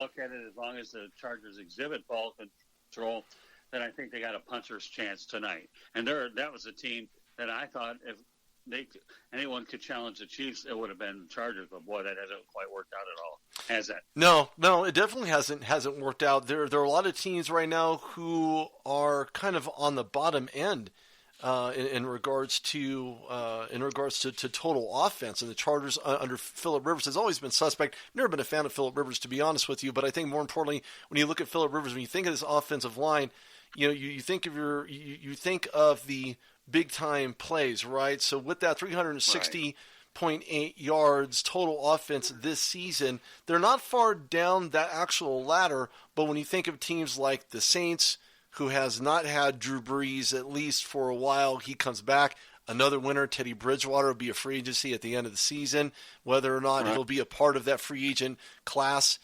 look at it, as long as the Chargers exhibit ball control, then I think they got a puncher's chance tonight. And that was a team that I thought if anyone could challenge the Chiefs, it would have been the Chargers. But boy, that hasn't quite worked out at all, has it? No, it definitely hasn't worked out. There are a lot of teams right now who are kind of on the bottom end in regards to total offense. And the Chargers under Phillip Rivers has always been suspect. Never been a fan of Phillip Rivers, to be honest with you. But I think more importantly, when you look at Phillip Rivers, when you think of this offensive line, you think of the big time plays, right? So with that 360.8 yards total offense this season, they're not far down that actual ladder. But when you think of teams like the Saints, who has not had Drew Brees at least for a while, he comes back. Another winner, Teddy Bridgewater, will be a free agency at the end of the season. Whether or not he'll be a part of that free agent class,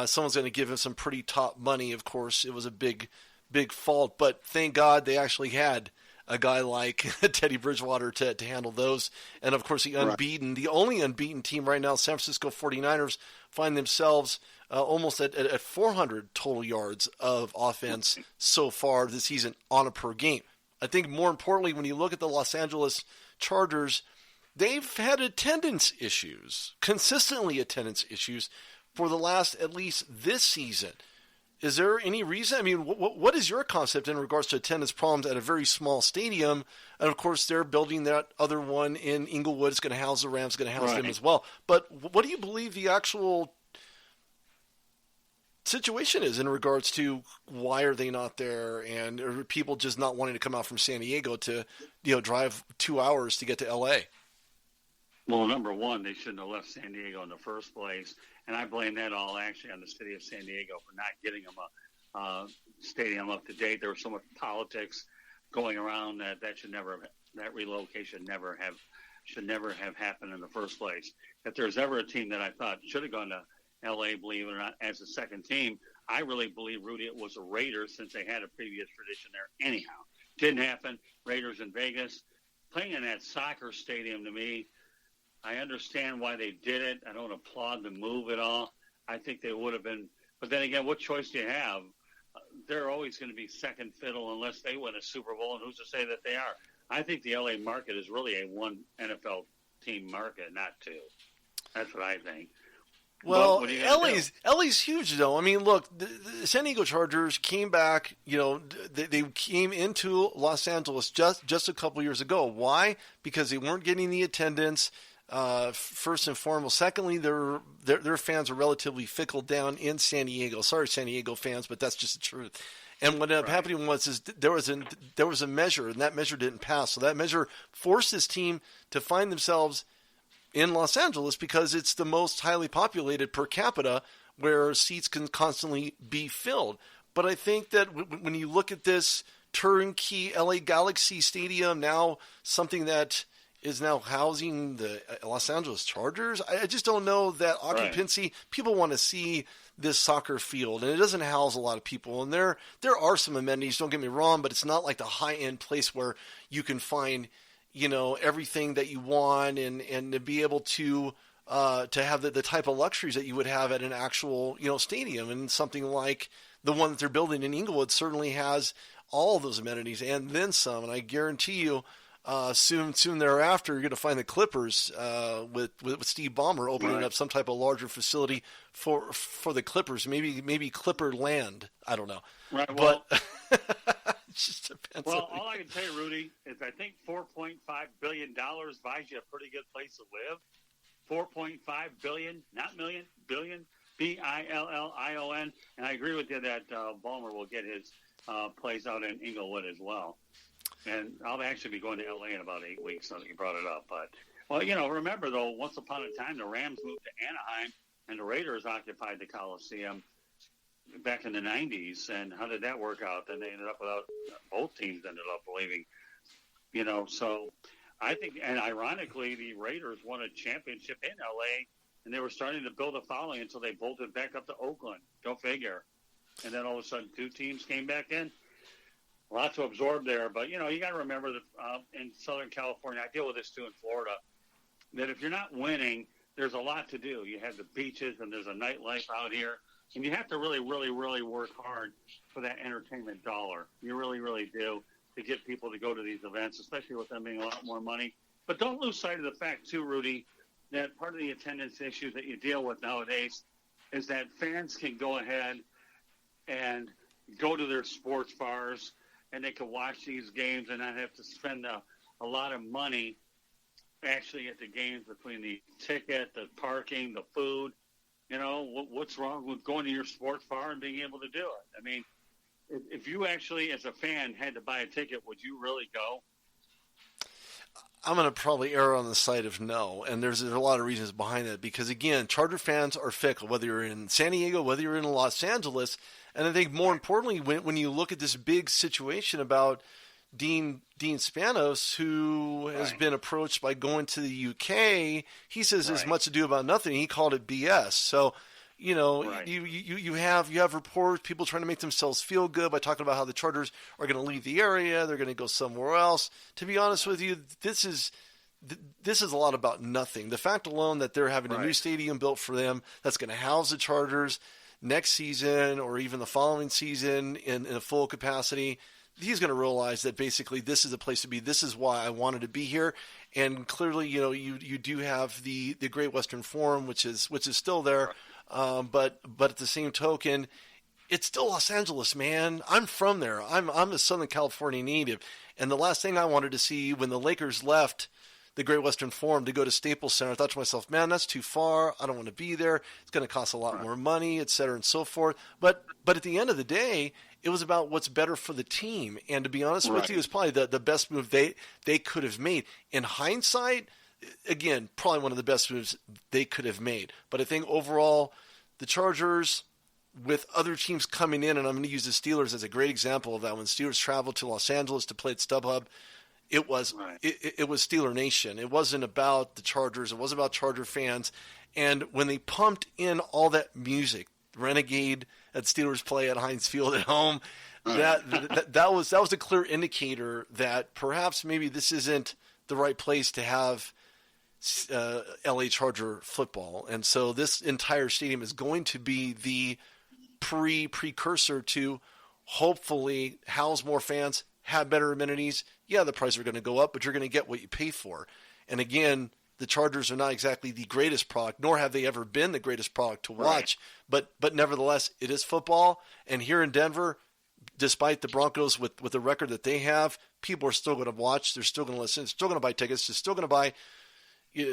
someone's going to give him some pretty top money. Of course, it was a big fault, but thank God they actually had a guy like Teddy Bridgewater to handle those. And, of course, the only unbeaten team right now, San Francisco 49ers, find themselves almost at 400 total yards of offense so far this season on a per game. I think more importantly, when you look at the Los Angeles Chargers, they've had consistently attendance issues for the last, at least this season. Is there any reason? I mean, what is your concept in regards to attendance problems at a very small stadium? And, of course, they're building that other one in Inglewood. It's going to house the Rams, going to house them as well. But what do you believe the actual situation is in regards to why are they not there, and are people just not wanting to come out from San Diego to drive 2 hours to get to L.A.? Well, number one, they shouldn't have left San Diego in the first place. And I blame that all actually on the city of San Diego for not getting them a stadium up to date. There was so much politics going around that relocation should never have happened in the first place. If there's ever a team that I thought should have gone to L.A., believe it or not, as a second team, I really believe, Rudy, it was the Raiders, since they had a previous tradition there anyhow. Didn't happen. Raiders in Vegas. Playing in that soccer stadium, to me, I understand why they did it. I don't applaud the move at all. I think they would have been. But then again, what choice do you have? They're always going to be second fiddle unless they win a Super Bowl, and who's to say that they are? I think the L.A. market is really a one NFL team market, not two. That's what I think. Well, LA's huge, though. I mean, look, the San Diego Chargers came back. They came into Los Angeles just a couple years ago. Why? Because they weren't getting the attendance. First and foremost. Secondly, their fans are relatively fickle down in San Diego. Sorry, San Diego fans, but that's just the truth. And what ended up happening was there was a measure, and that measure didn't pass. So that measure forced this team to find themselves in Los Angeles because it's the most highly populated per capita, where seats can constantly be filled. But I think that when you look at this turnkey LA Galaxy Stadium, now something that is now housing the Los Angeles Chargers, I just don't know that occupancy. Right. People want to see this soccer field, and it doesn't house a lot of people. And there are some amenities, don't get me wrong, but it's not like the high-end place where you can find everything that you want and to be able to have the type of luxuries that you would have at an actual stadium. And something like the one that they're building in Inglewood certainly has all of those amenities and then some. And I guarantee you, soon thereafter, you're going to find the Clippers with Steve Ballmer opening up some type of larger facility for the Clippers. Maybe Clipper Land. I don't know. Right. Well, but it just depends. Well, all I can tell you, Rudy, is I think $4.5 billion buys you a pretty good place to live. $4.5 billion, not million, billion, Billion. And I agree with you that Ballmer will get his place out in Inglewood as well. And I'll actually be going to L.A. in about 8 weeks, so you brought it up. But, remember, though, once upon a time, the Rams moved to Anaheim, and the Raiders occupied the Coliseum back in the 90s. And how did that work out? Then they ended up without – both teams ended up leaving. So I think – and ironically, the Raiders won a championship in L.A., and they were starting to build a following until they bolted back up to Oakland. Go figure. And then all of a sudden, two teams came back in. A lot to absorb there, but, you got to remember that in Southern California, I deal with this too in Florida, that if you're not winning, there's a lot to do. You have the beaches, and there's a nightlife out here. And you have to really, really, really work hard for that entertainment dollar. You really, really do, to get people to go to these events, especially with them being a lot more money. But don't lose sight of the fact, too, Rudy, that part of the attendance issue that you deal with nowadays is that fans can go ahead and go to their sports bars, and they can watch these games and not have to spend a lot of money actually at the games, between the ticket, the parking, the food. You know, what's wrong with going to your sports bar and being able to do it? I mean, if you actually, as a fan, had to buy a ticket, would you really go? I'm going to probably err on the side of no, and there's a lot of reasons behind that. Because, again, Charger fans are fickle, whether you're in San Diego, whether you're in Los Angeles. And I think more importantly, when you look at this big situation about Dean Spanos, who has been approached by going to the UK, he says as much ado about nothing. He called it BS. So, you know, you have reports, people trying to make themselves feel good by talking about how the Chargers are going to leave the area, they're going to go somewhere else. To be honest with you, this is a lot about nothing. The fact alone that they're having a new stadium built for them that's going to house the Chargers next season or even the following season in a full capacity, he's going to realize that basically this is the place to be. This is why I wanted to be here. And clearly, you know, you do have the Great Western Forum, which is still there. But at the same token, it's still Los Angeles, man. I'm from there. I'm a Southern California native. And the last thing I wanted to see when the Lakers left the Great Western Forum to go to Staples Center, I thought to myself, man, that's too far. I don't want to be there. It's going to cost a lot more money, et cetera, and so forth. But at the end of the day, it was about what's better for the team. And to be honest with you, it was probably the best move they could have made. In hindsight, again, probably one of the best moves they could have made. But I think overall, the Chargers, with other teams coming in, and I'm going to use the Steelers as a great example of that. When Steelers traveled to Los Angeles to play at StubHub, it was Steeler Nation. It wasn't about the Chargers. It wasn't about Charger fans. And when they pumped in all that music, Renegade at Steelers play at Heinz Field at home, that was a clear indicator that perhaps maybe this isn't the right place to have LA Charger football. And so this entire stadium is going to be the precursor to hopefully house more fans, have better amenities. Yeah, the prices are going to go up, but you're going to get what you pay for. And again, the Chargers are not exactly the greatest product, nor have they ever been the greatest product to watch. But nevertheless, it is football. And here in Denver, despite the Broncos with the record that they have, people are still going to watch. They're still going to listen. They're still going to buy tickets. They're still going to buy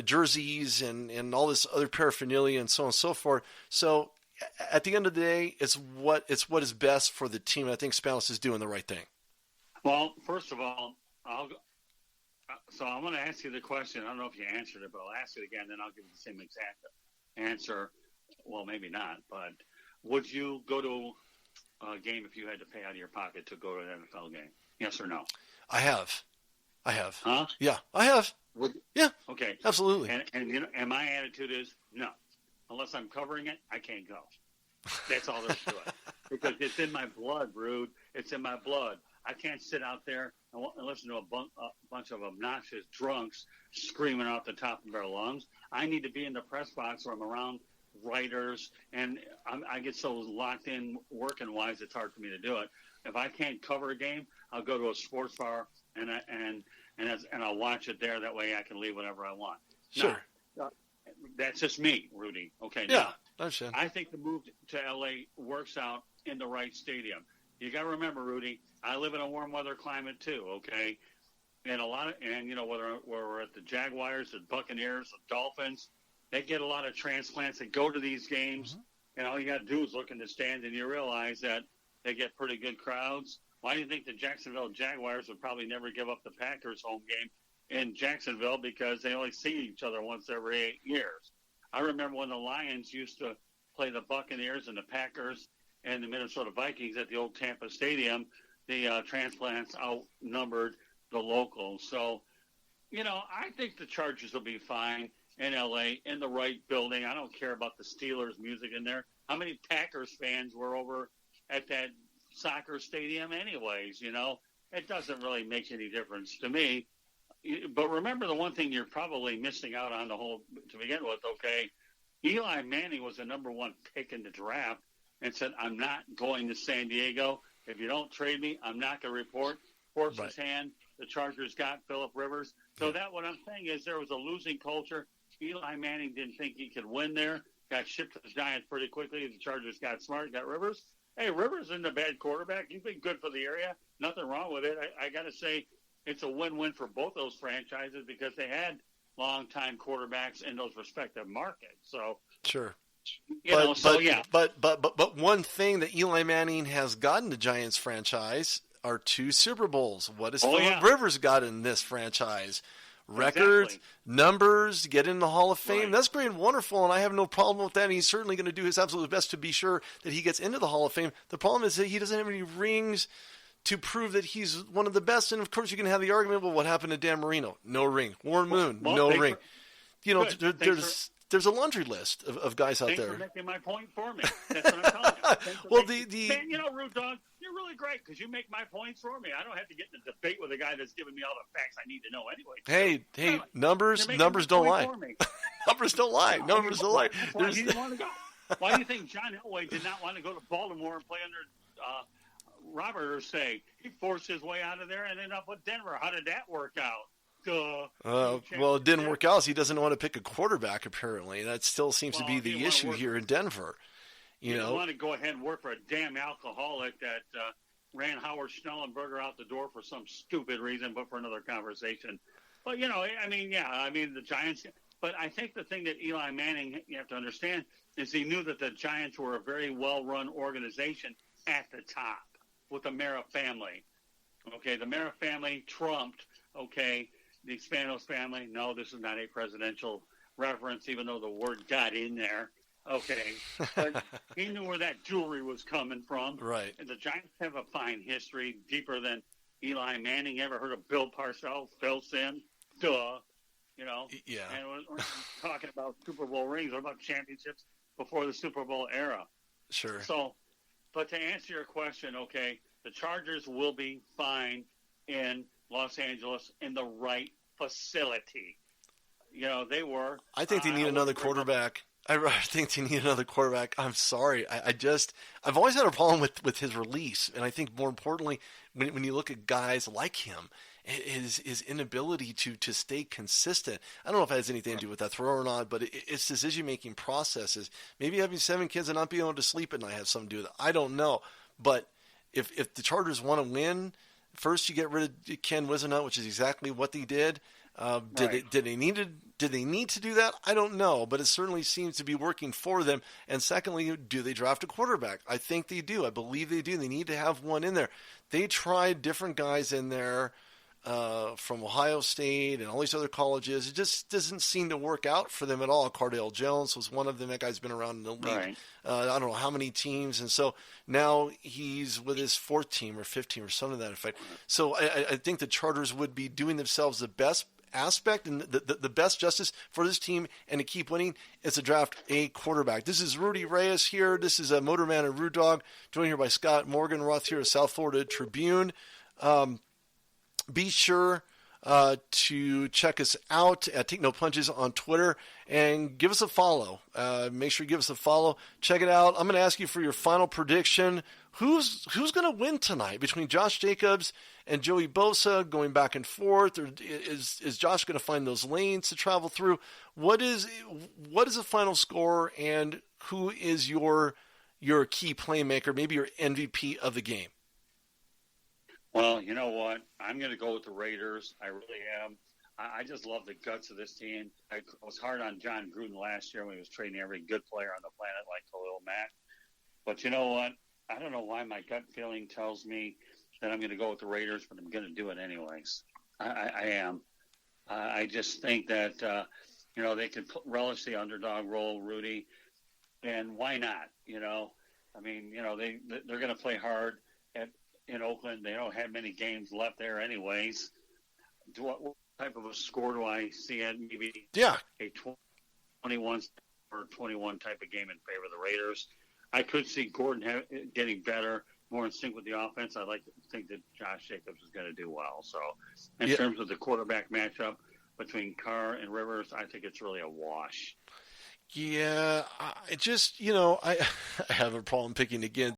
jerseys and all this other paraphernalia and so on and so forth. So at the end of the day, it's what is best for the team. I think Spanos is doing the right thing. Well, first of all, I'm going to ask you the question. I don't know if you answered it, but I'll ask it again, then I'll give you the same exact answer. Well, maybe not, but would you go to a game if you had to pay out of your pocket to go to an NFL game? Yes or no? I have. Huh? Yeah, I have. Yeah. Okay. Absolutely. And you know, and my attitude is no. Unless I'm covering it, I can't go. That's all there's to it. Because it's in my blood, Rude. It's in my blood. I can't sit out there and listen to a bunch of obnoxious drunks screaming out the top of their lungs. I need to be in the press box where I'm around writers, and I get so locked in working-wise, it's hard for me to do it. If I can't cover a game, I'll go to a sports bar and I'll watch it there. That way I can leave whenever I want. Sure. Now, that's just me, Rudy. Okay. Yeah, I understand. I think the move to LA works out in the right stadium. You got to remember, Rudy, I live in a warm weather climate too, okay? And you know, whether we're at the Jaguars, the Buccaneers, the Dolphins, they get a lot of transplants that go to these games, and all you got to do is look in the stands, and you realize that they get pretty good crowds. Why do you think the Jacksonville Jaguars would probably never give up the Packers home game in Jacksonville? Because they only see each other once every 8 years. I remember when the Lions used to play the Buccaneers and the Packers and the Minnesota Vikings at the old Tampa Stadium, the transplants outnumbered the locals. So, you know, I think the Chargers will be fine in L.A., in the right building. I don't care about the Steelers music in there. How many Packers fans were over at that soccer stadium anyways, you know? It doesn't really make any difference to me. But remember the one thing you're probably missing out on to begin with, okay? Eli Manning was the number one pick in the draft. and said, I'm not going to San Diego. If you don't trade me, I'm not going to report. Forced his hand. The Chargers got Phillip Rivers. So that what I'm saying is there was a losing culture. Eli Manning didn't think he could win there. Got shipped to the Giants pretty quickly. The Chargers got smart, got Rivers. Hey, Rivers isn't a bad quarterback. He's been good for the area. Nothing wrong with it. I got to say it's a win-win for both those franchises because they had long-time quarterbacks in those respective markets. So sure. Yeah. But one thing that Eli Manning has gotten the Giants franchise are 2 Super Bowls. What has Phillip Rivers got in this franchise? Records, numbers, get in the Hall of Fame. Right. That's great and wonderful, and I have no problem with that. And he's certainly going to do his absolute best to be sure that he gets into the Hall of Fame. The problem is that he doesn't have any rings to prove that he's one of the best. And, of course, you can have the argument, well, what happened to Dan Marino? No ring. Warren Moon, no ring. There's a laundry list of guys out there. Thanks for making my point for me. That's what I'm telling you. Well, Man, RudeDog, you're really great because you make my points for me. I don't have to get in a debate with a guy that's giving me all the facts I need to know anyway. Hey, numbers don't lie. Numbers don't lie. Numbers don't lie. Why do you want to go? Why do you think John Elway did not want to go to Baltimore and play under Robert Ursay? He forced his way out of there and ended up with Denver. How did that work out? Well, it didn't work out. So he doesn't want to pick a quarterback, apparently. That still seems to be the issue here in Denver. You know, want to go ahead and work for a damn alcoholic that ran Howard Schnellenberger out the door for some stupid reason, but for another conversation. But, the Giants. But I think the thing that Eli Manning, you have to understand, is he knew that the Giants were a very well-run organization at the top with the Mara family. Okay, the Mara family trumped, the Spanos family. No, this is not a presidential reference, even though the word got in there. Okay. But he knew where that jewelry was coming from. Right. And the Giants have a fine history, deeper than Eli Manning. Ever heard of Bill Parcells? Phil Simms? Duh. Yeah. And we're talking about Super Bowl rings. What about championships before the Super Bowl era? Sure. So, but to answer your question, the Chargers will be fine in Los Angeles in the right facility. They were. I think they need another quarterback. I think they need another quarterback. I'm sorry. I've always had a problem with his release. And I think more importantly, when you look at guys like him, his inability to stay consistent. I don't know if it has anything to do with that throw or not, but it's decision-making processes. Maybe having 7 kids and not being able to sleep at night has something to do with it. I don't know. But if the Chargers want to win, first you get rid of Ken Whisenhunt, which is exactly what they did. Did they need to do that? I don't know, but it certainly seems to be working for them. And secondly, do they draft a quarterback? I think they do. I believe they do. They need to have one in there. They tried different guys in there from Ohio State and all these other colleges. It just doesn't seem to work out for them at all. Cardale Jones was one of them. That guy's been around in the league. Right. I don't know how many teams. And so now he's with his 4th team or 5th team or something to that effect. So I think the Chargers would be doing themselves the best aspect and the best justice for this team and to keep winning is to draft a quarterback. This is Rudy Reyes here. This is a MotorMan and RudeDog, joined here by Scott Morgan Roth here at South Florida Tribune. Be sure to check us out at Take No Punches on Twitter and give us a follow. Make sure you give us a follow. Check it out. I'm going to ask you for your final prediction. Who's going to win tonight between Josh Jacobs and Joey Bosa going back and forth? Or is Josh going to find those lanes to travel through? What is the final score, and who is your key playmaker, maybe your MVP of the game? Well, you know what? I'm going to go with the Raiders. I really am. I just love the guts of this team. I was hard on John Gruden last year when he was trading every good player on the planet like Khalil Mack. But you know what? I don't know why my gut feeling tells me that I'm going to go with the Raiders, but I'm going to do it anyways. I am. I just think that, they could relish the underdog role, Rudy, and why not? I mean, they're going to play hard in Oakland. They don't have many games left there anyways. What type of a score do I see at? Maybe a 21 or 21 type of game in favor of the Raiders. I could see Gordon getting better, more in sync with the offense. I like to think that Josh Jacobs is going to do well. So in terms of the quarterback matchup between Carr and Rivers, I think it's really a wash. Yeah, I just, I have a problem picking against